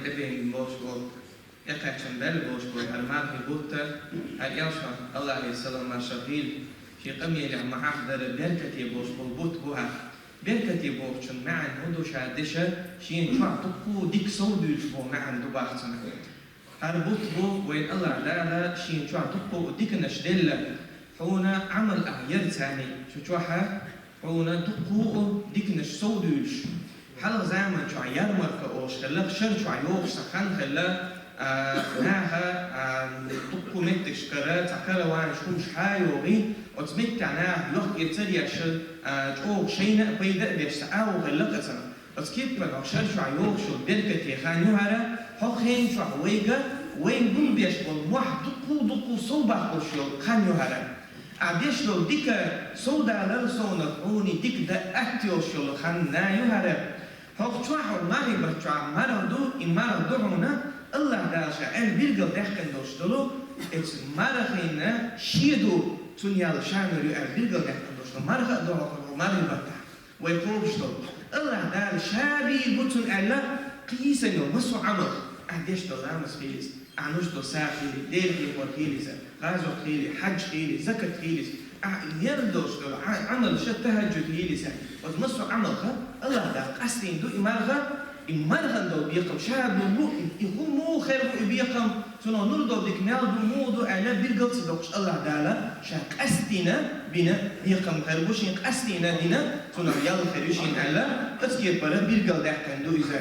ابن بوشبول يقعشن بل بوشبول هرمان هبوتا هرياشا الله عليه السلام ما شغيل في قميل عم ححضر بركتي بوشبول بوت بوها بركتي بوشن معن هدو شادشة شين شوع تقو ديك صودوش بو معن دوباختنا هربوت بو وين الله لا شين شوع تقو ديك نشدل حونا عمل أعير ثاني شوحها حونا تقو ديك نش صودوش حلق زعما شو عيار مركا أوش خلاك شر شو عيوش سخن خلا ناها تقو متش كرات عكرا وان شوش حايوغي وتمت عناه يخ يتريا شل جو شينا بيدا بيش ساو غلق أسنا أسكيب من عشر شو عيوش شو بركة يخان يهرا حقين شو عويجا وين بول بيش بول واحد دقو صوبة قرشلو خان يهرا عديش لو ديك صودا لرسونا عوني ديك دا أكتيو شلو خان نا يهرا حق شو حول ماري بتشوا مرضو إن مرضو هنا الله داشا بيرجع دخن دوشتلو إتس مرخينا شيدو تونيال شانرو بيرجع دخن دوشتلو مرخ دو ماري بتاع ويقوبشتلو الله دال شابي بوتون ألا قيسنو مسو عمر أديش تو زامس خيلس عنوش تو ساخيلي دير خيلي ورخيلس غازو خيلي حج خيلي زكاة خيلس يردوش دول عمل شت تهجد هي لسان وتمسوا عملها الله دا قصدين دو إمارها دو بيقم شاب دو يكون مو خير دو بيقم سنو نردو ديك نال دو مو دو أعلا بيرقل صدوكش الله دالا شاك قصدنا بنا بيقم خيربوشين قصدنا بنا سنو يال خيرشين أعلا أسكير برا بيرقل دحكن دو إزا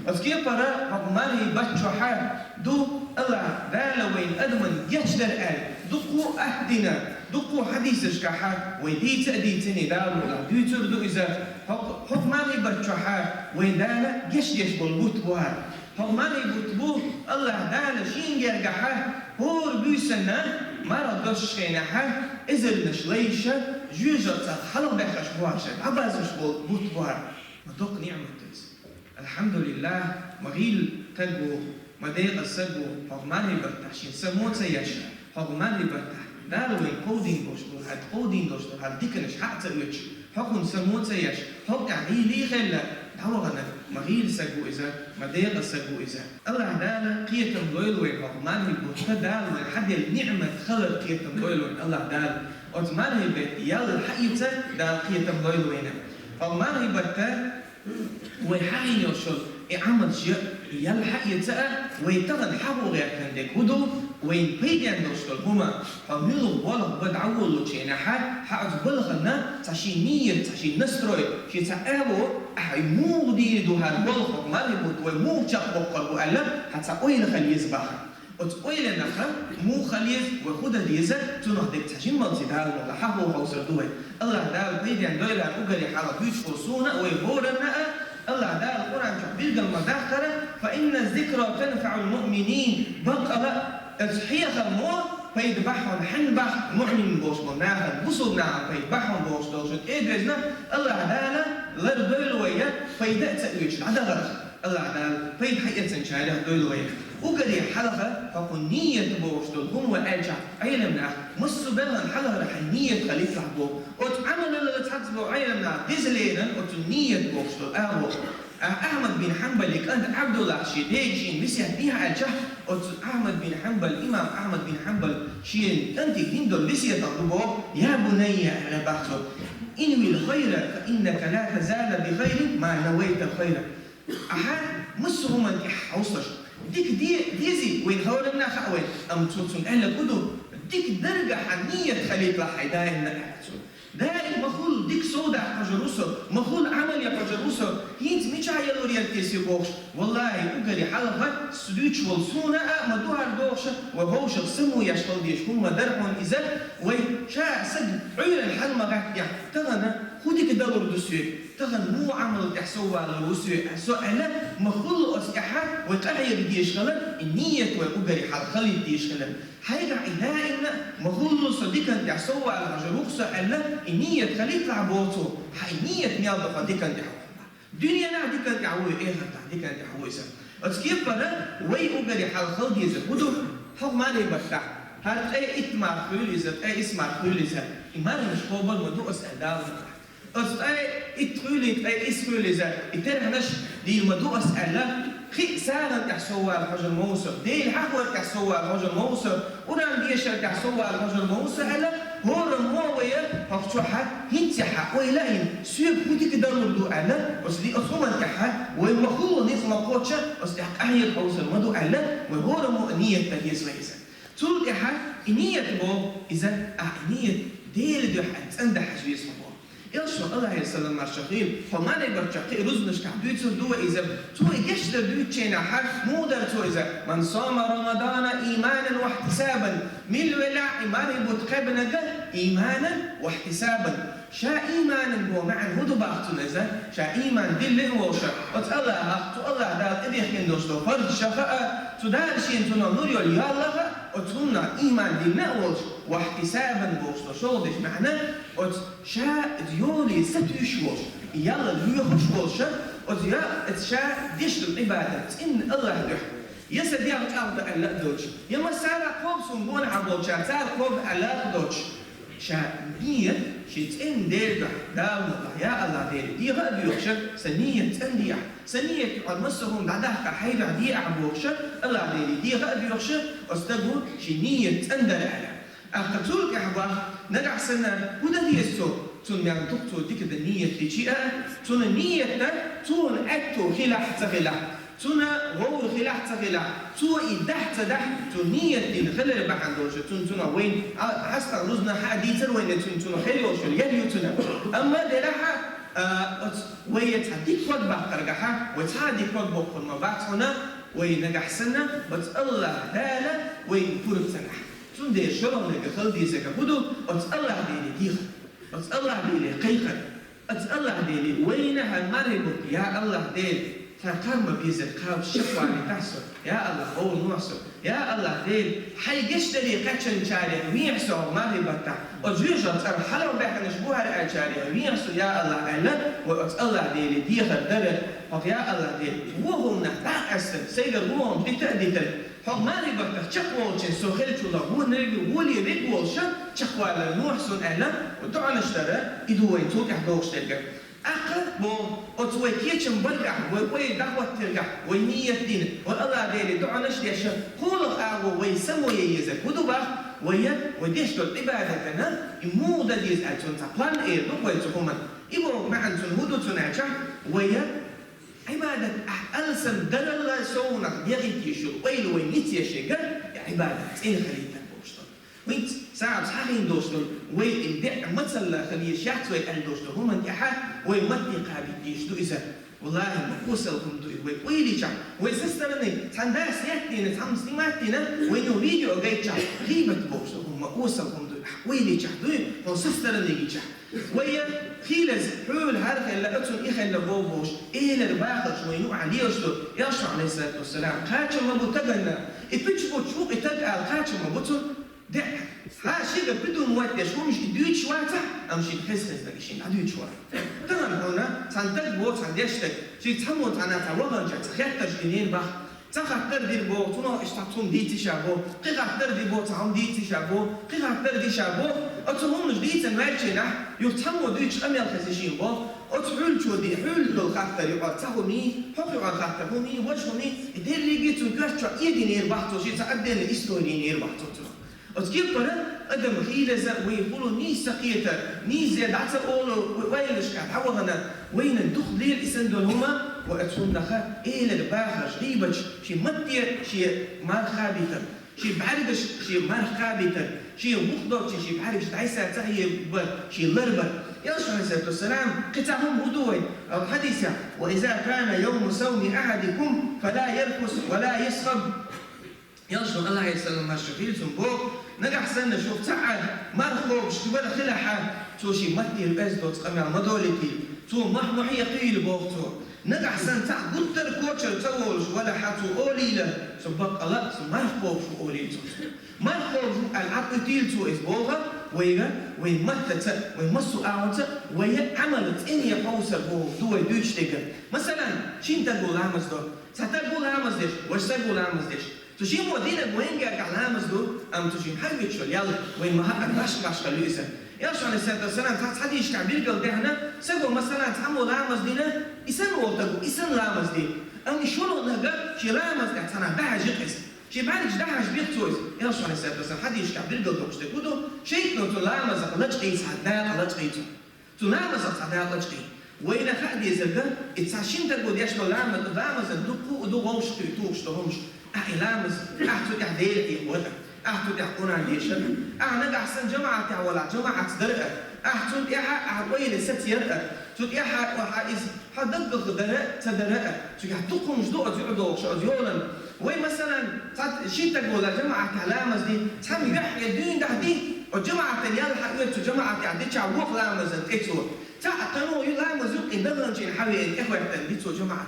أسكير برا مالي باتشو حال دو الله دالا وين أدمن يشدر أل دقو أهدنا دقو حديثش كحا ويديت أديتني دارو لا دوتر دو إذا حق مالي برشحا وين دالا يش بالبوت بوها حق مالي بوتبو الله دالا شين يرجحا هور بيسنا ما ردش خينها إذا نشليشة جوجة حلو بخش بواشة عبازش بالبوت بوها مدوق نعمة تيس الحمد لله مغيل تجو مديق السجو حق مالي برتحشين سموت سيشة حق مالي برتح دارو وين قودين دوشتو هاد قودين دوشتو هاد ديكنش حق ترويتش حقن سموت سياش حق يعني لي خلا دعوغنا مغيل سجو إذا مديق سجو إذا الله دالا قيتم دويل وين حق مالي بوشتا دال وين حد النعمة خلق قيتم دويل وين الله دال وتمالي بيت يال الحقيقة دال قيتم دويل وين حق مالي بتا ويحاين يوشل عمل شيء يال الحقيقة ويتغن حبو غير كان ديك ودو وين بيدين دوشتل هما فميلو ولا بدعول لوتشينا حاج بلغنا تشي نية تشي نستروي شي تعبو أحي مو دي دو هاد بلغ مالي بوت ومو تشقق قلبو ألا حتى أويل خليز باخر أويل نخا مو خليز وخودا ديزا تنوح ديك تشي مالتي دال ولا حبو خوصر دوي الله دال بيدين دويلا أقري حالا بيش خصونا ويبورنا الله دال القرآن شعبير المداخرة فإن الذكرى تنفع المؤمنين بقرة الصحيح المو فيذبحهم حنبح مؤمن بوش مناخد بصدنا فيذبحهم بوش دوشت إدرسنا الله عدالة لردول ويا فيدأ تأويش عدا غرخ الله عدالة فيد حقيقة شارع دول ويا وقري حلقة فقل نية بوش دول هم وأرجع عيلمنا مصر بلغن حلقة رح نية خليفة لحبو وتعمل اللي تحسبوا عيلمنا ديزلينا وتنية بوش دول أحمد بن حنبل كان عبد الله شيديجين مسيح بيها الجح أحمد بن حنبل إمام أحمد بن حنبل شين أنت هندل مسيح تطلبه يا بني على بحثه إنوي الخير فإنك لا تزال بخير ما نويت الخير أحد مصر من يحوصش ديك ديزي وين هولنا خاوين أم تسون أهل كدو ديك درجة حنية خليفة حيداين نحسو دائما مخول ديك سودا حجروسو مخول عمل يا حجروسو هينت مش عيالوري التيسي بوش والله وقري حلقة سدوش والصونة مدوها الدوش وهوش السمو يشغل ديش هم درهم إذا وشاع سد عير الحلمة قاعد تغنى خودك دور دسوي تغن مو عمل تحسوا على الوسوي سؤال مخول أسكحة وتغير ديش غلط النية وقري حل خلي ديش غلط حاجة إلهنا مخول صديقا تحسوا على الجروح سؤال النية خليك لعبوتو هاي نية نيال دقيقا تحوي دنيا نعديكا تعوي إيه تعديكا تعوي سا أسكيب بنا وي أقري حل خلدي زبودو حق ما لي بفتح هاد أي إتمار خليزة أي إسمار خليزة إمار مش قابل مدو أسأل داونا أي إتخليت أي إسخليزة إترهنش دي مدو أسأل خي سالن تحسوا الرجل موسى ديل حقور تحسوا الرجل موسى وران ديش تحسوا الرجل موسى ألا هور موية هفتوحة هنتحة ويلاين سيب كودي كدرلو ألا وسدي أصومن كحة ومخلو نسمع قوتشة وسدي حق أهير حوصل مدو ألا وهور مو نية تهيس ويسا تقول كحة نية بو إذا نية ديل دو حد عند حجويس مبو إيش الله عليه السلام مرشقين فما نقدر شقي رزنش كعدويت دو إذا تو يجشر دويت شينا حق مو در تو إذا من صام رمضان إيمانا واحتسابا من الولاء إيمان بتقبنا جل إيمانا واحتسابا شا إيمانا هو معن هدو باختنا إذا شا إيمان دل هو شا وتالله تو الله دار إذا خين دوستو فرد شفاء تدار شين تنا نور يا الله وتقولنا إيمان دل نقولش واحتسابا بوستو شو دش معنا وت شا ديولي ستيشوش يلا ليوخش بوشة وتيا تشا ديش العبادة إن الله يحب يسد يا متعود على دوتش يا مسألة قوب سنبون عبوتشا تعال قوب على دوتش شا نية شتين دير داو يا الله دير دي غادي يخشى سنية تنديح سنية قد مسهم بعدها كحيد عدي عبوتشا الله دير دي غادي يخشى استقول شنية تندر على أقتلك أحباب نجح سنة وده هي السوق تون يعني تقتل ديك النية اللي شيئا تون النية تون أكتو خلاح تغلاح تون غور خلاح تغلاح تون إدح تدح تون نية اللي خلي ربح عندوش تون وين حسنا رزنا حديثا وين تون خلي وش اليد تون أما دلها ويتحديك وقت بقرقها وتحديك وقت بقر ما بعد هنا وين نجح سنة وتالله دالة وين فرق سنة تون ده شلون لك خلدي زكبودو وتالله ديني ديخ وتالله ديني قيقا وتالله ديني وينها مريبك يا الله ديني فقام بيزر قاب شفوا لتحصل يا الله هو نوصل يا الله ديني حي قشتري قتشن شاري ويحسو مريبتا وجيجا ترى حلو بيحن شبوها رأي شاري ويحسو يا الله أعلم وتالله ديني ديخ الدرر يا الله ديني وهم نحتاق أسل سيقر وهم بتأديتر هم ما نقدر تشقوالشين سوخيلشوا له هو نرجع هو اللي بيقولشة تشقوال نوحسن أهلا وتعال اشترى يدوي توقع دوش ترجع أقل بو أتوي كيتشم برجع وي دعوة ترجع ونية دين والله ديري دعوة نشتيش خلق أعو ويسمو ييزك ودوبا ويا وديش دول إبادتنا يمودا ديز أتون تبلان إيه دوبا يتقومن يبو معن تنهودو تنعجع ويا عبادة ألسم دللا سونا يغيتي شو ويل وين يتيشجر عبادة إن خليتك بوشتون وين ساعة صحيح دوشتون وين إبدع مثل خليه شحت وين الدوشتون هم انتحى وين متنقى بيجتو إذا والله مقوسلكم دوي ويلي شح وين سسترني تنداس يحتينا تحمس نماتينا وين فيديو جاي شح غيبة بوشتون هم مقوسلكم دوي ويلي شح دوي هم سسترني شح ويا خيلز حول هذا اللي أتون إخل لبوبوش إيه اللي باخذ وينو عليه وشلو يشرع عليه الصلاة والسلام قاتش ما بتجنا إتبتشبوت شو إتجع قاتش ما بتون ده ها شيء بدون وقت شو مش دويت شواتا أم شيء حس دقيشين عدويت شواتا تمام هنا تنتج بوت عنديشتك شيء تحمل أنا توغل جت خيرتش جنين بخ تخاطر دير بو تونا اشتعتهم ديتي شابو قيغاطر دي بو تعم ديتي شابو قيغاطر دي شابو اتهم جديد نواجهنا يتحمو ديتش اميال خزيشين بو اتحول شو دي حول الخاطر يقعد تهوني حقي على الخاطر هوني وجهوني دير لي جيتو كرتشو يدينير بحثو شي تعدل الاستورينير بحثو وتجيب برا قدم خيلة ويقولوا ني سقيته ني زيادات أولو وين الشكل حوضنا وين الدخل ليه الإنسان دول هما وأتون نخا إيه للباخر غيبش شي مدير شي مال خابيتر شي بعرقش شي مال خابيتر شي مخضر شي بعرقش تعيسى تهي شي لربر يرشح عليه الصلاة والسلام قطعهم هدوي أو حديثة وإذا كان يوم صوم أحدكم فلا يرقص ولا يسخب يرشح الله عليه السلام ما شغيل سنبوك نجح سنة شوف تعال مرخوب شتوى خلحة توشي متي الباز دوت قمع مدولتي تو محمحي قيل بوقتو نجح سنة تعال قدر كوتشر تولش ولا حتو أوليلة سبق الله مرخوب شو أوليلتو مرخوب شو العب تيلتو إسبوغا وين متت وين مصو أعوت وين عملت إني قوسر هو دوي دوتش تيجر مثلا شين تقول عمز دو ستقول عمز ديش وش تقول عمز ديش تجي مودينا وين قاعد على مزدو أم تجي حاجة شو يلا وين ما هاد باش خليسة يا شو أنا سنة سنة تحت حد يشتعبير قال ده هنا سقوا مثلا تعمل لامز دينا إسن وطقوا إسن لامز دي أمي شلون نهجا شي لامز أنا دهج قيس شي بعدش دهج بيختوز يا شو عليه السلام حد يشكع بيرجع دوكشته كده شيء نو تلامز قلج قيس حدا قلج قيس تلامز حدا قلج قيس وإذا خد يزرق اتساشين تقول ياش لامز دقو دوغوش توش تهمش لامز أحتو تحديل يهودا أحتو تحكون عن ديشة أنا أحسن جماعة ولا جماعة درقة أحتو إياها أحوين ست يرقة تو إياها وحائز حدق درقة تدرقة تو يحتقهم جدوء يعدو شعديولا وي مثلا شي تقول جماعة لامز دي تهم يحيى الدين ده دي وجماعة تنيال حقيقة جماعة يعني تعوق لامز إتو تعتنوا يلامز يقين دغن شين حوي إخوة تنبيتو جماعة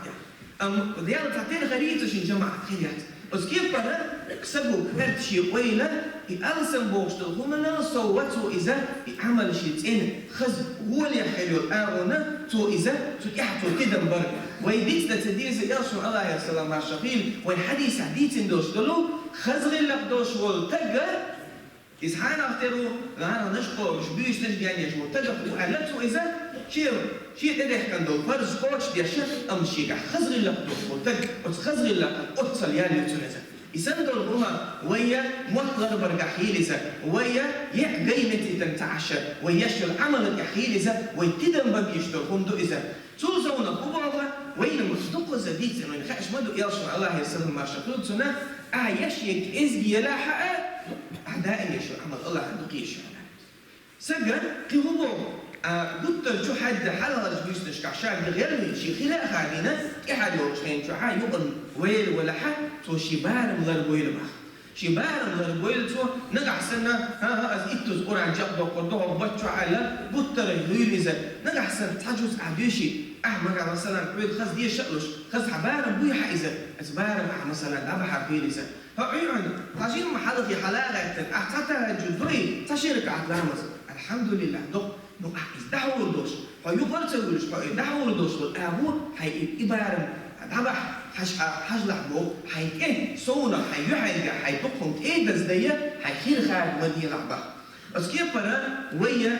ديال تعتين غريتو شين جماعة خيريات بس كيف بره كسبوا كبرت شيء قويلة يألسن بوشتل هم نصوتوا إذا عمل شيء تين خز هو اللي يحلو الآونة تو إذا تو يحتو كده مبرر ويديت تديز يرسل الله يا سلام الشقيل والحديث حديث دوش دلو خزغ لك دوش والتجر إسحان أختاروا أنا نشقو مش بيش نشجعني شو تجر وقالته إذا شيء تدح كان دو فرز كوتش دي شف أم شيء خزغ لك دوش والتجر وتخزغ لك أتصل يعني تنزل يسندوا الغما ويا مطلق برجع حيلزة ويا يعجيمة تنتعشى ويشتغل عمل الحيلزة ويتدم بيشتغل خندو إذا توزعون قبضة وين مصدق زديت إنه يخش مدو يرسل الله يسلم ما شكلت سنة يشيك إزجي لا حق أعداء يشوع عمل الله عندك يشوع سجل كهبو قلت شو حد حلال جبيش كعشان غير من شيء خلاء خالينا إحد يوشين شو حي يقن ويل ولا حد تو شبار مغرب ويل بخ شبار مغرب ويل تو نقع سنة ها إتوز قرآن جاب وقدوه وبتشو على بطر الويل إذا نقع سنة تحجز عديشي مقع مثلا قيد خز دي شقلش خز حبار بوي حائزة أسبار مثلا دبح بيل إذا عيون تجين محل في حلاقة أحتاج جزء تشارك عدلامس الحمد لله دق نقعد دعوة دوش فيقول تقولش دعوة دوش والأبو هي إبارة دبح حجلح بو هي صونا هي دقهم دز ديا خير خارج مدينة لعبة بس كيف برا ويا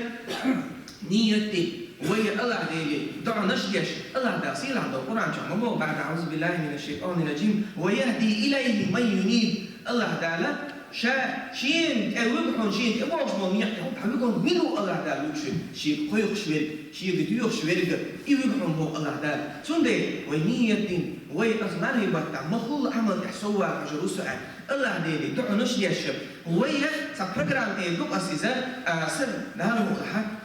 نيتي ويا الله عليه دعوا نشجش الله داسيل عند القرآن جمعه بعد أعوذ بالله من الشيطان الرجيم ويهدي إليه من ينيب الله تعالى شين أوبحون شين أبوش مميع حبيبهم منو الله تعالى شيء خير شوير شيء بديو شوير يوبحون هو الله تعالى سندي ونية الدين ويأزمان يبتع مخول عمل يحسوا جروسه الله عليه دعوا نشجش ويا سبرجرام دوك أسيزا سر دارو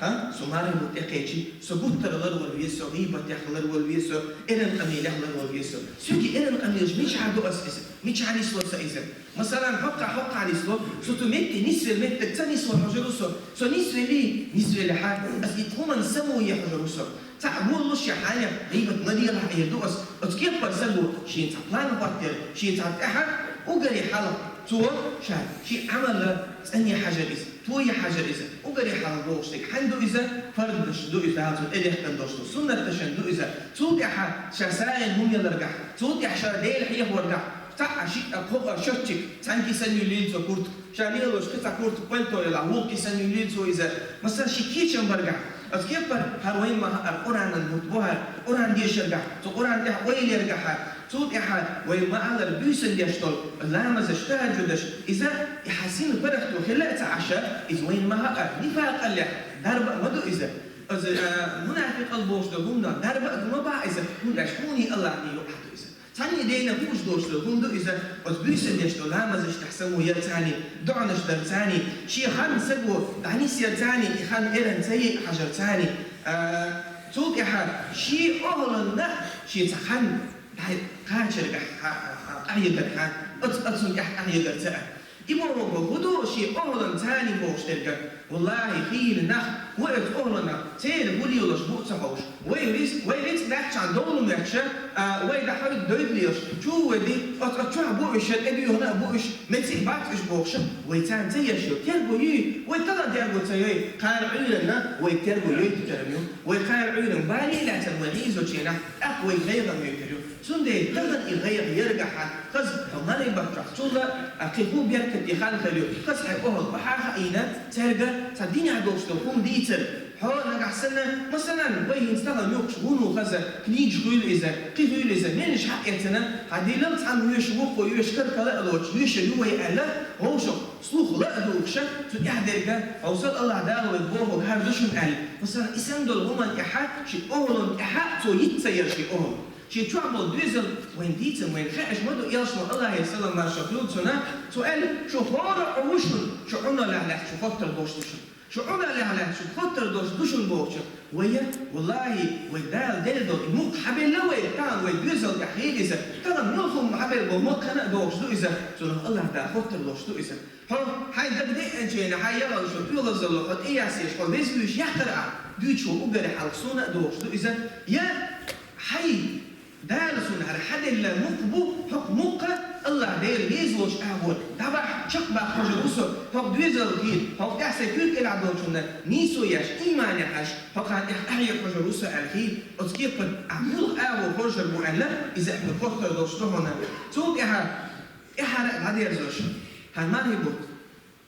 ها سماري متأكيدشي سبوتر غير والبيسو غيبة يخلر والبيسو إيرن أمي يخلر والبيسو سوكي إيرن أمي مش عادو أسيزا مش عادي سو سايزا مثلا حق على سو ستمت نسر مت تاني سو حجروسو سو نسر لي حد أسيتهم نسمو يحجروسو تعبوا لش حاجة غيبة مدير يدو أس كيف برسلو شيء تبلان بطل شيء تبأحد وقري حلق تو شيء عمل أني حاجة إذا تو حاجة إذا وقري حلق دوشتك حندو إذا فرد دو إذا هذا إلي حكم دوشتو سنة تشندو إذا تو يح شاسين هم يلرجع تو يح شاديل حيه ورجع تاع شيء أقوى شتك تانكي سنيولين زو كورت شانيلوش كتا كورت بنتو يلا ووكي سنيولين زو إذا مثلا شيء كيتشن برجع أذكر هروين ما القرآن المتبوها القرآن دي يشرجع تو القرآن دي وين يرجع صوت إحد وما على البيوسن ديشتول لا ما زشتها جدش إذا يحسين برختو خلأت عشاء إذا وين ما هقر نفاق قلع درب مدو إذا منافق البوش دهونا درب ما بقى إذا كل شحوني الله عني يوحدو إذا ثاني دينا بوش دوش دهونا إذا البيوسن ديشتول لا ما زشت حسمو يرتاني دعنش درتاني شيء خان سبو دعني سيرتاني خان إيران سيء حجر تاني صوت إحد شيء أهلا شيء تخان كان شركة أحيقر كان أتصل أحيقر تأ إمام هدو شيء أهلا ثاني موش تلقى والله خيل نخ وقت أهلنا تيل ولي ولا شبوك سحوش ويريس نحش عن دولة مكشة ويدا حرد دويبليش شو ودي أترشوا بوش أبي هنا بوش متى بعتش بوش ويتان تيشوا تربو يي ويتلا تربو تيي كان عيلنا ويتربو يي تربيو وكان عيلنا بالي لا تنوعيزو تينا أقوى غير ميتريو سندي تغن الغير يرجع قص فما يبقى صولا أكيبو بيركت يخان خليو قص حقوه بحاجة إينا ترجع تديني عدوش تقوم ديتر حاول نجح سنة مثلا وين يستغل يوكش ونو خزة كنيج غيل إذا كيف غيل إذا منش حقيقتنا هذه لم تعمل يش وقو يش كرك لا لوش يش يوي ألا هو شو سلوخ لا دوكش في إحدى أوصل الله دار ويبوه هردوشن أل مثلا إسم دول هما إحد شيء أهلن إحد تو يتسير شيء أهل شيء تعمل دوزل وين ديتم وين خارج مدو يلشوا الله يسلم ما شافلود سنة سؤال شو هذا أوشن شو عنا لا شو خطر دوشن شو عنا لا شو خطر دوشن بوشن ويا والله ودال دلدو مو حبل لو كان ويدوزل يحيي إذا ترى منهم حبل بمو كان دوش دو إذا سنة الله دا خطر دوش دو إذا هاي ده بدي أنجينا هاي يلا شو يلا زلقت إيه أسيش قال بس بيش يحترع بيشوا وقدر حلقسونا دوش دو إذا يا حي دارسون على حد اللي مقبو حكمك الله دير يزوج أهون تبع شق بقى حجر وصل فوق دويزل كيد فوق تحسي كل كل عدون شونا نيسو ياش إيمان يحش فوق عن إحيي حجر وصل الخير أتكيف قد أعمل أهو حجر مؤلف إذا إحنا فكر دوشتو هنا سوق إحنا بعد يرزوش هالما هيبوت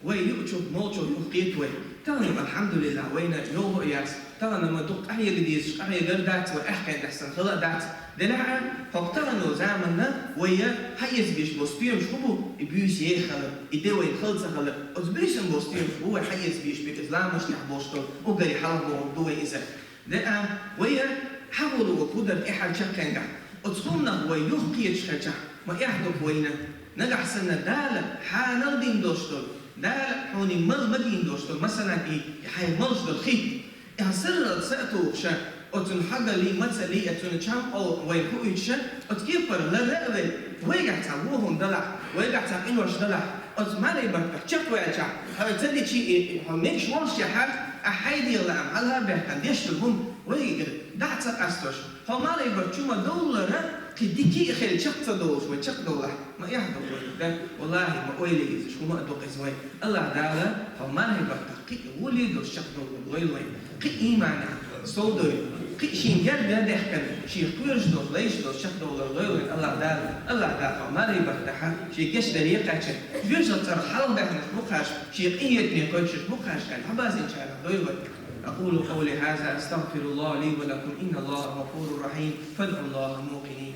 ويلوشوا موتشوا يقيت وين ترى الحمد لله وين يوه ياس ترى لما دق أحيي جديد أحيي جردات وأحكي أحسن خلا دات دلعة فاقترنوا زماننا ويا حيز بيش بوستيم شوبو يبيش يخلق يدوي يخلص خلق أزبيش بوستيم هو حيز بيش بإسلام مش نحبوشتو وقال يحاربوا دوي إذا دلعة ويا حاولوا وقدر إحد شكلنا أتصلنا هو يحكي شكلنا ما يحدث وينا نجح سنة دالة حانل دين دوشتو دالة حوني مدين دوشتو مثلا حي ملش بالخيط سر سأتو شا أتون حاجة لي مثلا لي أتون شام أو ويكون شا أتكيبر لا لا ويجع تعبوهم دلع ويجع تعبين وش دلع أتمنى يبقى شق ويجع هذا تدي شيء هميش ورش يا حد أحيدي الله عملها بهنديش لهم ويجع دعت أستوش فما لا يبقى شو ما دولار كديكي خير شق تدوش وشق دولار ما يحضر ده والله ما قويلي شو ما أدوق إزواي الله دعلا فما لا يبقى كي ولي دو شق دولار وين كي إيمان صودر كي شين جد ده كان شيء كويرش دو ليش دو شق دولار وين الله دعلا فما لا يبقى تحت شيء كش دريق عشان فيرجع ترى حال ده مخاش شيء إيه نقاش مخاش كان حباز إن شاء الله دوي أقول قولي هذا أستغفر الله لي ولكم إن الله غفور رحيم فادعوا الله موقنين